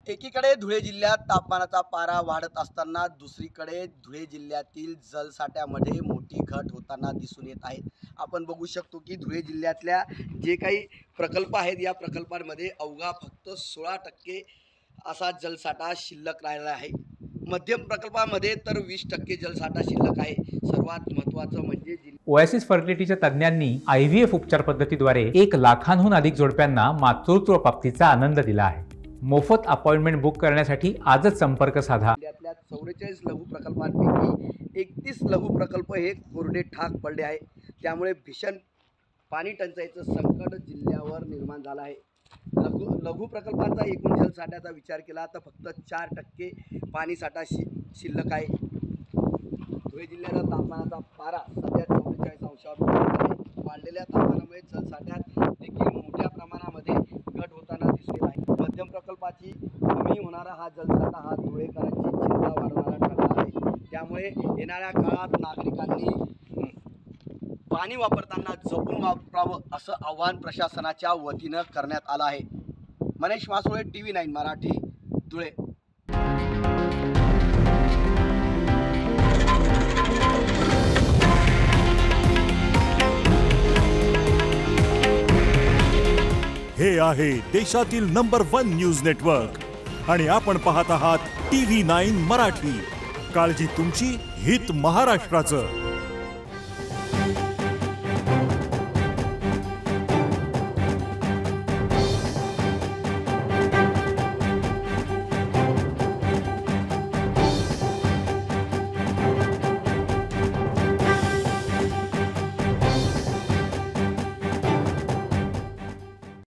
एकीकडे धुळे जिल्ह्यात तापमानाचा पारा वाढत असताना दुसरीकडे धुळे जिल्ह्यातील जलसाठ्यामध्ये मोठी घट होताना दिसून येत आहे। आपण बघू शकतो की धुळे जिल्ह्यातल्या जे काही प्रकल्प आहेत या प्रकल्पांमध्ये अवघा फक्त 16% असा जलसाठा शिल्लक राहिला आहे। मध्यम प्रकल्पामध्ये तर 20% जलसाठा शिल्लक आहे। सर्वात महत्त्वाचं म्हणजे ओएसिस फर्टिलिटीच्या तज्ञांनी IVF उपचार पद्धतीद्वारे 1 लाखांहून अधिक जोडप्यांना मातृत्व प्राप्तीचा आनंद दिला आहे। मोफत अपॉइंटमेंट बुक करण्यासाठी आजच संपर्क साधा। जिल्ह्यातल्या 44 लघु प्रकल्पांपैकी 31 लघु प्रकल्प हे कोरडे ठाक पडले आहे। त्यामुळे भीषण पाणी टंचाईचं संकट जिल्ह्यावर निर्माण झालं आहे। लघु प्रकल्पांचा एकूण जलसाठ्याचा विचार केला तर फक्त 4% पाणी साठा शिल्लक आहे। धुळे जिल्ह्याचा तापमानाचा पारा सध्या 44 अंशावर आहे। वाढलेल्या तापमानामुळे जलसाठ्यात देखील मोठ्या प्रमाणामध्ये घट होताना दिसून येत आहे। मध्यम प्रकल्पाची कमी होणारा हा जलसाठा हा धुळेकरांची चिंता वाढवणारा ठरणार आहे। त्यामुळे येणाऱ्या काळात नागरिकांनी पाणी वापरताना जपून वापरावं असं आवाहन प्रशासनाच्या वतीनं करण्यात आलं आहे। मनीष मासोळे, TV9 मराठी, धुळे। हे आहे देशातील नंबर 1 न्यूज नेटवर्क आणि आपण पाहत आहात TV9 मराठी। काळजी तुमची, हित महाराष्ट्राचं।